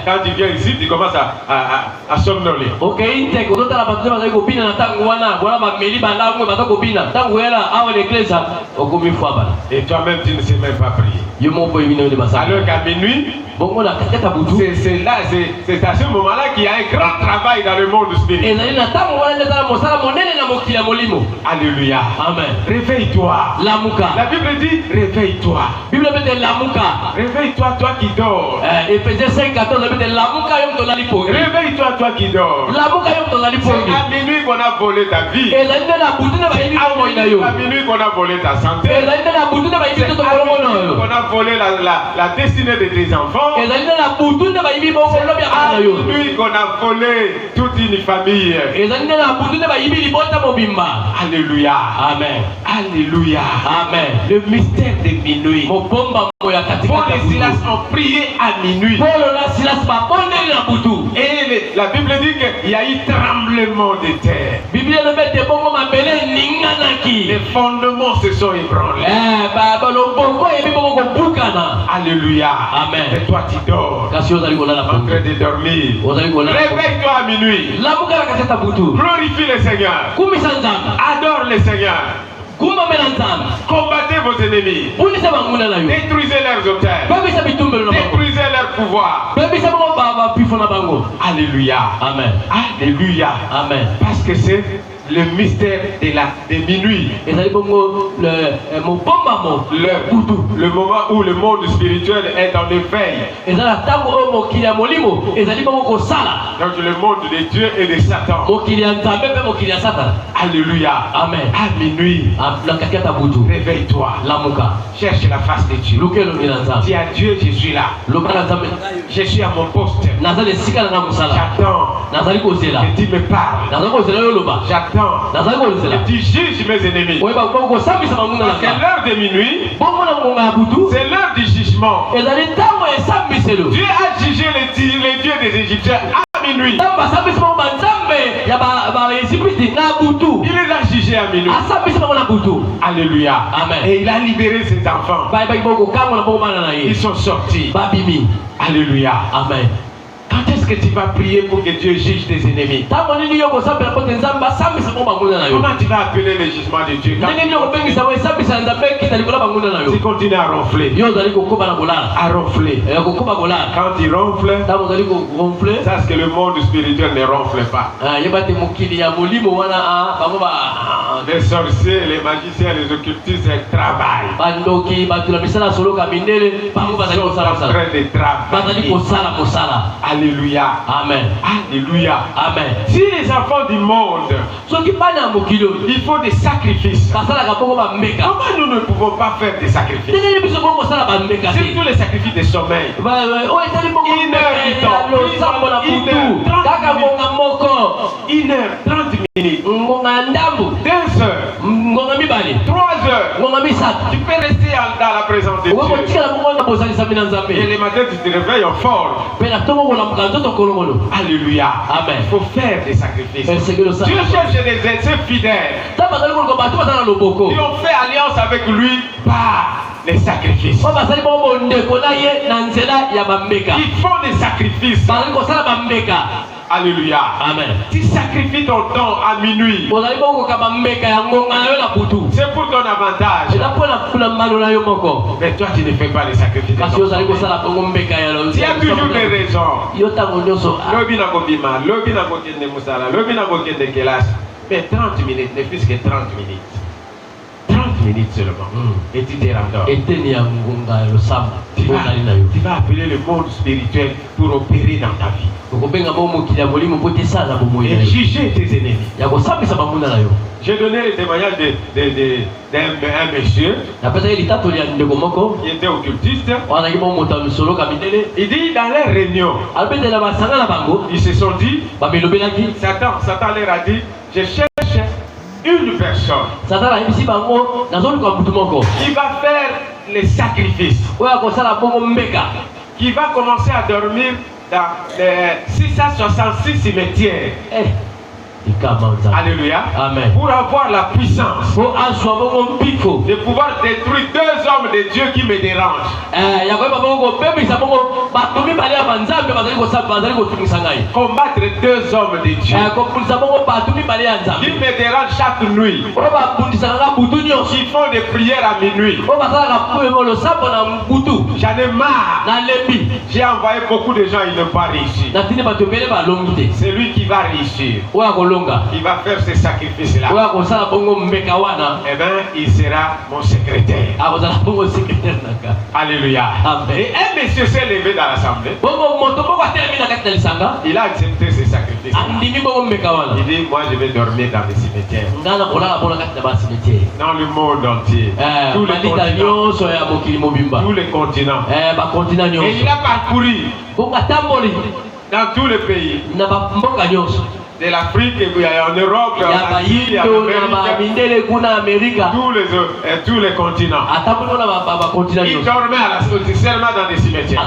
Quand tu viens ici, tu commences à somnoler. Et toi-même tu ne sais même pas prier. Alors qu'à minuit, c'est à ce moment-là qu'il y a un grand travail dans le monde spirituel. Alléluia. Amen. Réveille-toi. La Bible dit réveille-toi. Réveille-toi, toi qui dors. Réveille-toi, toi qui dors. C'est à minuit qu'on a volé ta vie. C'est à minuit qu'on a volé ta santé. C'est à minuit qu'on a volé la destinée de tes enfants. C'est à minuit qu'on a volé toute une famille. Alléluia. Amen. Alléluia. Amen. Le mystère de minuit. Paul et Silas ont prié à minuit. Et la Bible dit qu'il y a eu tremblement de terre. Les fondements se sont ébranlés. Alléluia. Amen. Et toi tu dors, en train de dormir. Réveille-toi à minuit. Glorifie le Seigneur. Adore le Seigneur. Combattez vos ennemis. Détruisez leurs hôtels. Détruisez leur pouvoir. Alléluia. Amen. Alléluia. Amen. Parce que c'est le mystère de minuit. Le moment où le monde spirituel est en éveil. Donc le monde de Dieu et de Satan. Alléluia. Amen. À minuit. Réveille-toi. Cherche la face de Dieu. Dis à Dieu, je suis là. Je suis à mon poste. J'attends que tu me parles. J'attends que tu juges mes ennemis. Parce que l'heure de minuit, c'est l'heure du jugement. Dieu a jugé les dieux des Égyptiens à minuit. Il les a jugés. affligé à minuit. Alléluia. Amen. Et il a libéré ses enfants. Ils sont sortis. Alléluia. Amen. Quand est-ce que tu vas prier pour que Dieu juge tes ennemis? Comment tu vas appeler le jugement de Dieu? Tu continues à ronfler. À ronfler. Quand il ronfle, sache que le monde spirituel ne ronfle pas. Les sorciers, les magiciens, les occultistes, ils travaillent. Ils sont en train de travailler. Alléluia. Amen. Alléluia. Amen. Si les enfants du monde, il faut des sacrifices. Comment nous ne pouvons pas faire des sacrifices? Surtout les sacrifices de sommeil. 1 heure du temps. 1 heure 30 minutes. 2 heures. 3 heures. Tu peux rester dans la présence de Dieu. Et les matins tu te réveilles en forme. Alléluia. Amen. Il faut faire des sacrifices. Dieu cherche des fidèles. Ils ont fait alliance avec lui par les sacrifices. Ils font des sacrifices. Alléluia. Amen. Tu sacrifies ton temps à minuit. C'est pour ton avantage. Mais toi tu ne fais pas les sacrifices. Tu as toujours des raisons. Mais 30 minutes, ne plus que 30 minutes. 30 minutes seulement. Et tu te rendors. Tu vas appeler le monde spirituel pour opérer dans ta vie. Et juger tes ennemis. J'ai donné le témoignage d'un monsieur qui était occultiste. Il dit dans les réunions, ils se sont dit, Satan leur a dit, je cherche une personne qui va faire les sacrifices, qui va commencer à dormir dans les 666 cimetières. Alléluia. Amen. Pour avoir la puissance de pouvoir détruire 2 hommes de Dieu qui me dérangent. Combattre 2 hommes de Dieu qui me dérangent chaque nuit. Ils font des prières à minuit. J'en ai marre. J'ai envoyé beaucoup de gens, ils n'ont pas réussi. C'est lui qui va réussir. Il va faire ces sacrifices-là. Eh bien, il sera mon secrétaire. Alléluia. Et un monsieur s'est levé dans l'assemblée. Il a accepté ces sacrifices. Il dit, moi je vais dormir dans les cimetières. Dans le monde entier. Tous les continents. Et il a parcouru dans tous les pays. De l'Afrique, en Europe, en Asie, en Amérique, tous les continents. Il dormait seulement dans des cimetières.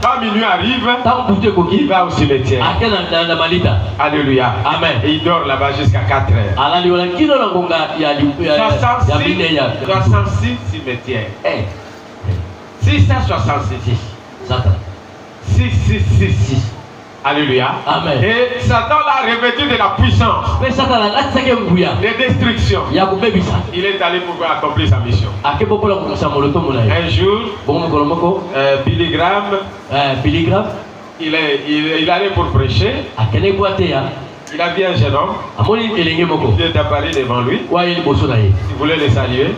Quand minuit arrive, il va au cimetière. Alléluia. Amen. Et il dort là-bas jusqu'à 4 heures. 66 cimetières. 666. 666. Alléluia. Amen. Et Satan l'a revêtu de la puissance, de destruction. Il est allé pour accomplir sa mission. Un jour, Billy Graham, il allait pour prêcher. Il a vu un jeune homme. Il est apparu devant lui. Il voulait le saluer.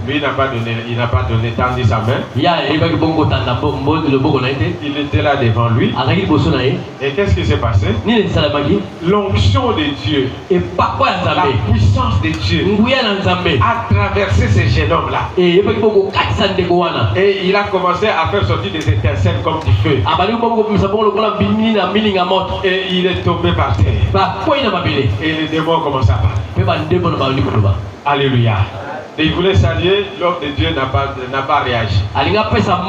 Lui, il n'a pas donné, tendu sa main. Il était là devant lui. Et qu'est-ce qui s'est passé? L'onction de Dieu, la puissance de Dieu a traversé ce jeune homme-là. Et il a commencé à faire sortir des étincelles comme du feu. Et il est tombé par terre. Et les démons commencent à parler. Alléluia. Et il voulait saluer, l'homme de Dieu n'a pas réagi. Et la puissance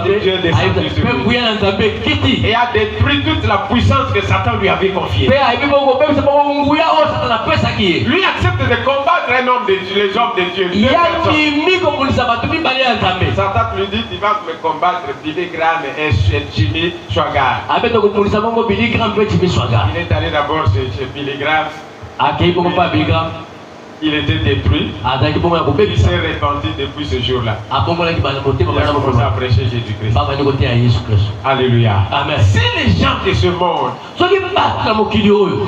de Dieu est descendue sur lui. Et a détruit toute la puissance que Satan lui avait confiée. Lui accepte de combattre un homme de Dieu, les hommes de Dieu. Satan lui dit, tu vas me combattre Billy Graham et Jimmy Swaggart. Il est allé d'abord chez Billy Graham. Il était détruit. Il s'est repenti depuis ce jour-là. Il a commencé à prêcher Jésus-Christ. Alléluia. Amen. C'est les gens de ce monde.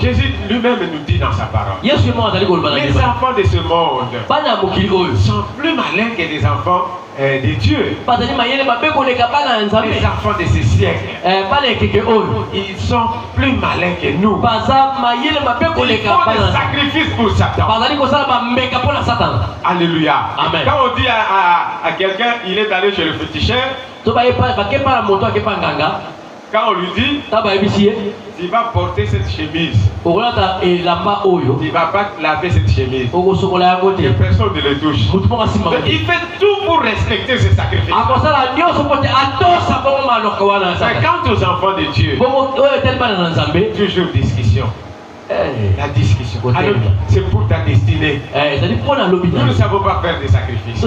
Jésus lui-même nous dit dans sa parole. Les enfants de ce monde sont plus malins que les enfants de Dieu. Les enfants de ce siècle, ils sont plus malins que nous. Ils font des sacrifices pour Satan. Alléluia. Amen. Quand on dit à quelqu'un, il est allé chez le féticheur, quand on lui dit, tu vas porter cette chemise, tu ne vas pas laver cette chemise, que personne ne le touche. Donc, il fait tout pour respecter ce sacrifice. Mais quant aux enfants de Dieu, toujours discussion. La discussion. Alors, c'est pour ta destinée. Nous ne savons pas faire des sacrifices.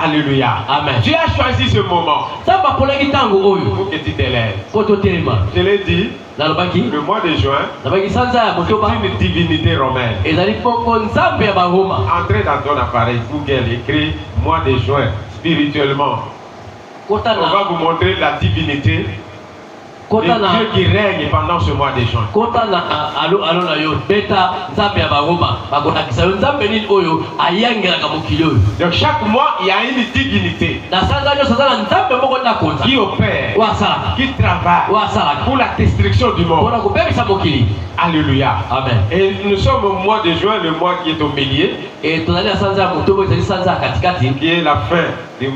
Alléluia. Amen. Tu as choisi ce moment pour que tu t'élèves. Je l'ai dit, le mois de juin, c'est une divinité romaine. Entrez dans ton appareil Google, écrit mois de juin spirituellement. On va vous montrer la divinité. Les dieux qui règnent pendant ce mois de juin. Donc chaque mois, il y a une divinité qui opère, qui travaille pour la destruction du monde. Alléluia. Amen. Et nous sommes au mois de juin, le mois qui est au milieu, qui est la fin du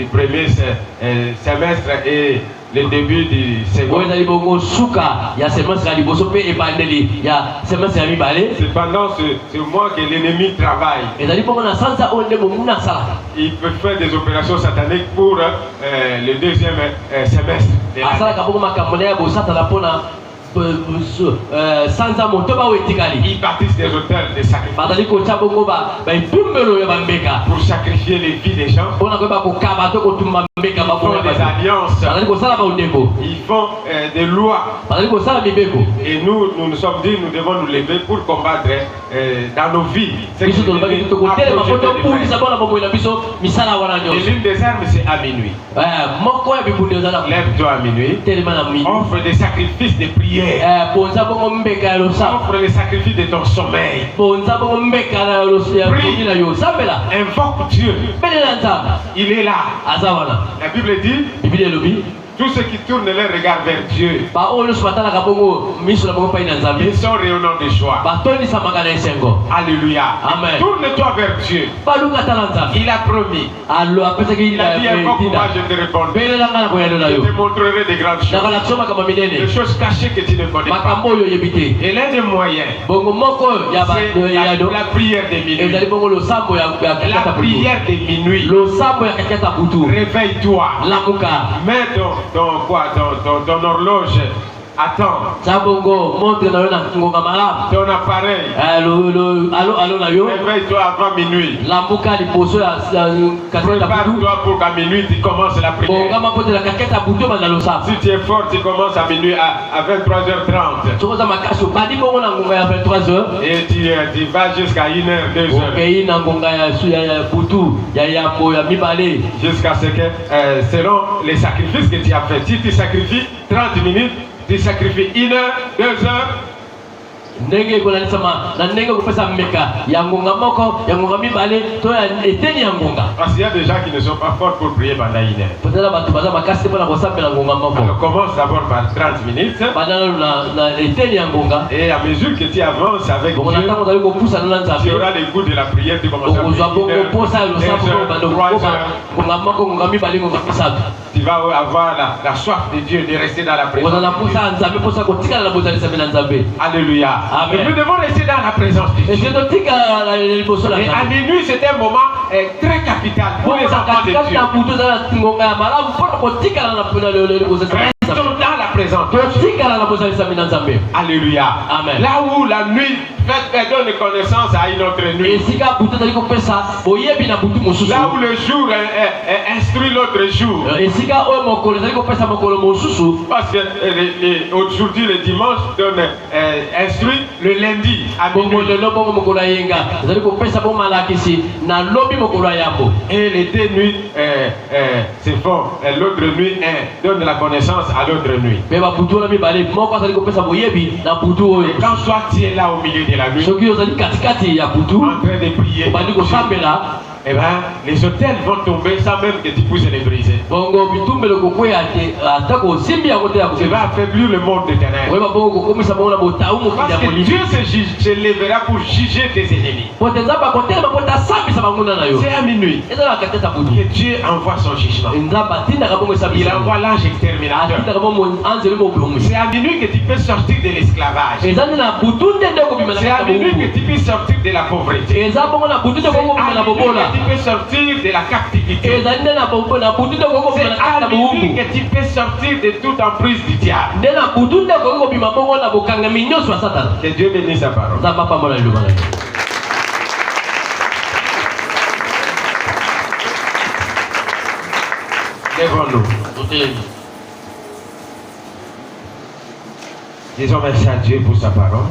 premier semestre et le début du second. C'est pendant ce mois que l'ennemi travaille. Il peut faire des opérations sataniques pour le deuxième semestre. Ils bâtissent des hôtels de sacrifice pour sacrifier les vies des gens. Ils font des alliances. Ils font des lois. Et nous nous sommes dit, nous devons nous lever pour combattre dans nos vies. Et l'une des armes, c'est à minuit. Lève-toi à minuit. Offre des sacrifices de prière. Offre les sacrifices de ton sommeil. Prie. Invoque Dieu. Il est là. La Bible dit, tous ceux qui tournent leur regard vers Dieu, ils sont rayonnants de joie. Alléluia. Amen. Tourne-toi vers Dieu. Il a promis. Il a dit, invoque-moi, je te répondrai. Je te montrerai des grandes choses. Des choses cachées que tu ne connais pas. Et l'un des moyens, c'est la prière de minuit. La prière de minuit. Réveille-toi. Mets ton horloge. Attends. Ton appareil. Réveille-toi avant minuit. Prépare-toi pour qu'à minuit tu commences la prière. Si tu es fort, tu commences à minuit à 23h30. Et tu vas jusqu'à 1h, 2h. Jusqu'à ce que, selon les sacrifices que tu as fait, si tu sacrifies 30 minutes, tu sacrifies 1 heure, 2 heures. Parce qu'il y a des gens qui ne sont pas forts pour prier pendant 1 heure. Alors commence d'abord par 30 minutes. Et à mesure que tu avances avec Dieu, tu auras le goût de la prière. Tu commences à prier 1 heure. Tu vas avoir la soif de Dieu de rester dans la prière. Alléluia. Amen. Et nous devons rester dans la présence de Dieu. Et à minuit, c'était un moment très capital pour les enfants de Dieu. Ils sont dans la présence. Alléluia. Amen. Là où la nuit donne connaissance à une autre nuit. Là où le jour instruit l'autre jour. Parce que aujourd'hui le dimanche donne instruit le lundi à minuit. Et les deux nuits se font. L'autre nuit donne la connaissance à l'autre nuit. Et quand toi tu es là au milieu de la nuit, en train de prier, eh bien, les hôtels vont tomber sans même que tu puisses les briser. Ça va affaiblir le monde de ténèbres. Parce que Dieu se lèvera pour juger tes ennemis. C'est à minuit que Dieu envoie son jugement. Il envoie l'ange exterminateur. C'est à minuit que tu peux sortir de l'esclavage. C'est à minuit que tu peux sortir de la pauvreté. C'est à minuit que tu peux sortir de la captivité. C'est à minuit que tu peux sortir de toute emprise du diable. Que Dieu bénisse sa parole. Lèvons-nous. Disons merci à Dieu pour sa parole.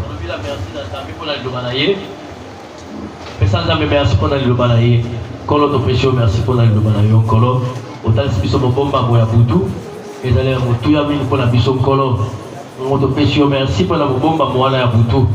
Merci pour le Kolo to pesho merci pour la lubanayo kolo otal biso bomba moya butu ezale mutu ya mini pour la biso kolo moto pesho merci pour la bomba moya ya butu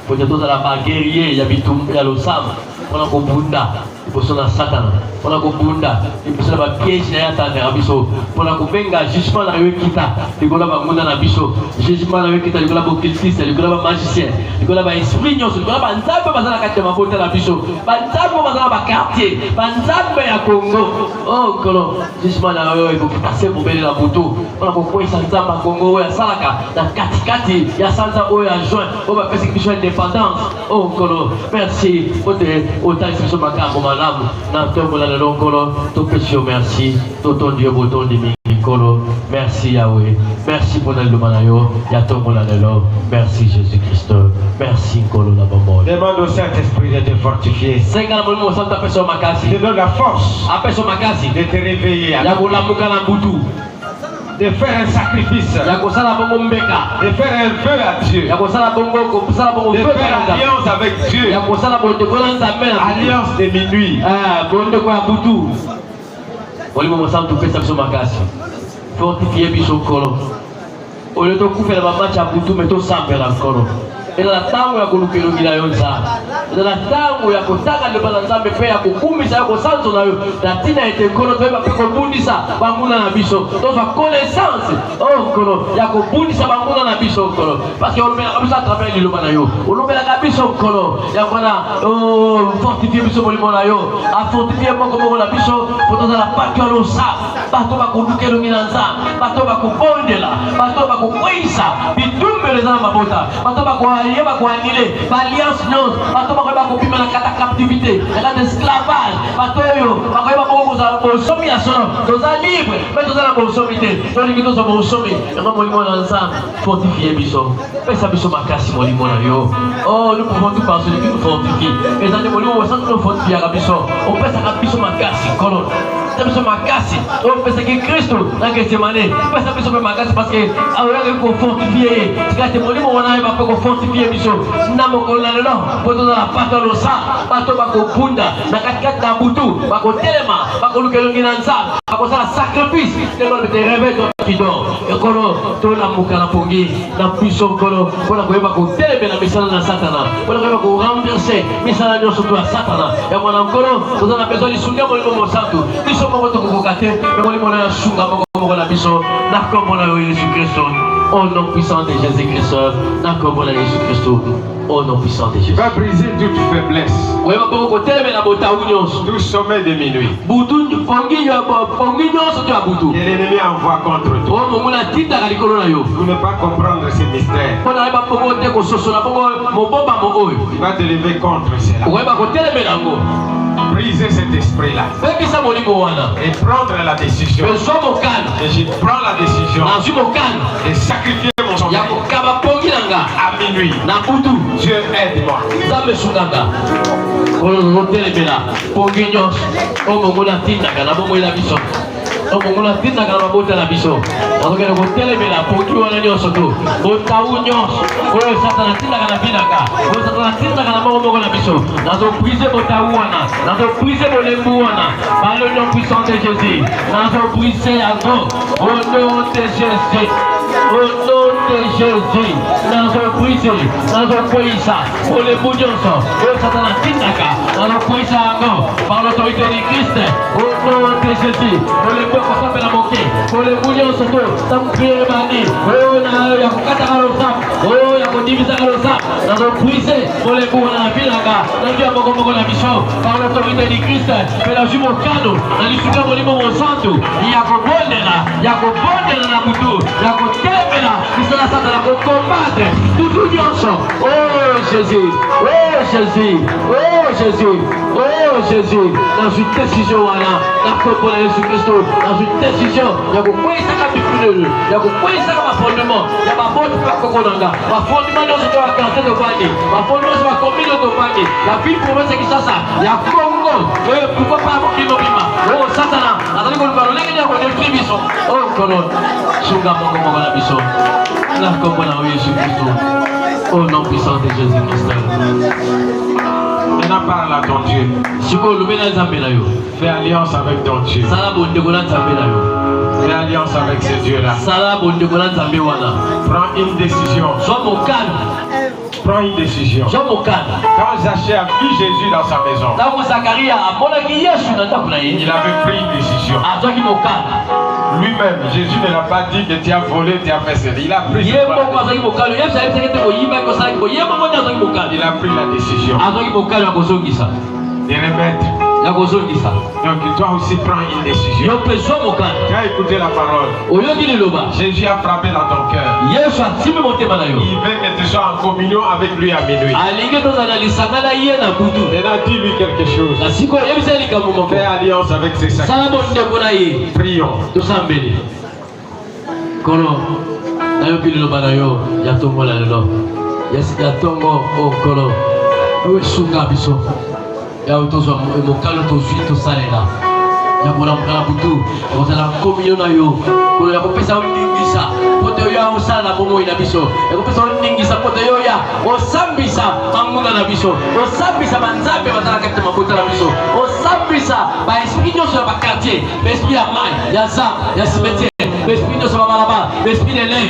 pour que toza la guerrier ya bitum ya losama pour la kobunda pour sona satana pour la kobunda pour la piège ya tana biso pour la kobenga jugement na yo kita likola ba munda na biso jugement na yo kita likola ba cultiste likola ba magicien likola ba esprit nyonso likola ba nzambe bazala kati ya mabota na biso ba nzambe bazala ba quartier ba nzambe ya Congo oh kolo jugement na yo eko passer pour bele la butu pour la kokwesa nzamba Congo ya salaka na katikati ya sanza o ya juin o ba pesi biso indépendance oh kolo merci ote otai biso makambo malamu na tombola na lokolo to pesi merci to ton Dieu boton de mikolo merci Yahweh merci pour le manayo ya tombola lelo merci Jésus Christ merci kolo la bombo demande au Saint-Esprit de te fortifier. Senga na molimo santa peso makasi te donne la force a peso makasi de te réveiller ya kulamuka na butu de faire un sacrifice, de faire un vœu à Dieu, de faire alliance avec Dieu, alliance de minuit. Fortifier biso kolo. Au lieu de couper la match à butu, mais tout sambe la kolo. Et dans la tango ya kulukilukila yo nzambe. Dans la tango ya kotaka le banzambe pe ya kukumisa ya kosanzo na yo. La tina ete kolo to ba kobundisa banguna na biso. To fa connaissance. Oh kolo ya kobundisa banguna na biso kolo. Parce que on met à travers le lobana yo. On met la biso kolo. Ya kona oh fortifier biso molimo na yo. A fortifier mo ko na biso pour to la pakolo sa. Bato ba kulukilukila nzambe. Bato ba kubondela. Bato ba kukwisa. Bitumbe les amabota. Bato ba yeba ko anile alliance non bato ba ko pima na kata captivité na esclavage bato yo ba ko ko za ko somi ya sono doza libre mais doza na ko somi te to lingi to so ko somi na molimo na ensemble fortifier biso pesa biso makasi molimo na yo oh nous pouvons tout par celui qui nous fortifie et dans le molimo on sent nous fortifier ka biso on pesa ka biso makasi kolon biso makasi on pesa que Christ na que semane pesa biso makasi parce que awela ko fortifier tikate molimo wana ba ko fortifier biso na mokola lelo poto na pato losa pato bako punda na katikati na butu bako telema bako lukelongi na nzambe bako sala sacrifice lelo te réveil to kidon ekolo to na mukala pongi na biso kolo pona ko yeba ko telebe na misala na satana pona ko yeba ko renverser misala nyoso to satana ya mwana nkolo to na besoin lisunga mo mo santu biso mo to ko kate mo mo na sunga mo na biso na ko mo na Jésus Christ. Au nom puissant de Jésus-Christ, dans le nom de Jésus-Christ. Au nom puissant de Tu Jésus. vas briser toute faiblesse, tout sommet de minuit. Que l'ennemi envoie contre toi. Pour ne pas comprendre ces mystères, tu vas te lever contre cela. Briser cet esprit-là. Et prendre la décision. Et je prends la décision de sacrifier mon sommeil à minuit. Dieu aide-moi. Omongola tinda kana mabota na biso. Azokela kotelemela poki wana nyonso to. Botawu nyonso. Oyo satana tinda kana binaka. Oyo satana tinda kana moko na biso. Nazo briser botawu wana. Nazo briser bolembu wana. Par le nom puissant de Jésus. Nazo briser yango. Au nom de Jésus. Au nom de Jésus. Nazo briser. Nazo koisa. Bolembu nyonso. Oyo satana tindaka. Nazo koisa yango. Par l'autorité de Christ. Au nom de Jésus. Pour les bouillons surtout, ça me fait bani. Oh, il y a quatre carosas. Oh, il y a une division carosas. Dans le puissé, pour les bouillons, on a vu la gare. Dans le diable, on a vu par l'autorité de Christ. Mais la jumeau cadeau, dans les super monument au centre. Il y a qu'au bon de là, il y a qu'au bon de la boutou, il y a qu'au thème là. Il sera ça dans la combattre. Tout l'union. Oh Jésus, oh Jésus, oh Jésus, oh Jésus. Dans une décision, voilà, la propre de Jésus-Christ. Dans une décision, il y a beaucoup de il y a beaucoup de fondement, il y a beaucoup de fondement, ma fondement dans ce que la cancer de Bani, ma fondement sur la commune de Bani, la ville pour moi c'est qui ça, il y a Congo, pourquoi pas mon Bima, oh Satana, attendez qu'on parle, les gars, on est plus bisson, oh Colon, Suga Mongo la bisson, la Congo la Jésus-Christ, au nom puissant de Jésus-Christ. Maintenant parle à ton Dieu. Fais alliance avec ton Dieu. Fais alliance avec ce Dieu-là. Prends une décision. Prends une décision. Quand Zaché a vu Jésus dans sa maison, il avait pris une décision. Lui-même, Jésus ne l'a pas dit que tu as volé, tu as fait cela. Il a pris la décision de remettre. Donc toi aussi prends une décision. Tu as écouté la parole. Jésus a frappé dans ton cœur. Il veut que tu sois en communion avec lui à minuit. Maintenant dis-lui quelque chose. Fais alliance avec ses sacrifices. Prions. Ya utozo mokalo tozwi tosalela ya bona mokala butu ozala communion na yo ko ya kopesa ndingisa poto ya osala bomo ina biso ya kopesa ndingisa poto yo ya osambisa manguna na biso osambisa banzambe bazala kete mabota na biso osambisa ba esprit nyonso ya ba quartier ba esprit ya mai ya za ya cimetière ba esprit nyonso ba balaba ba esprit de lin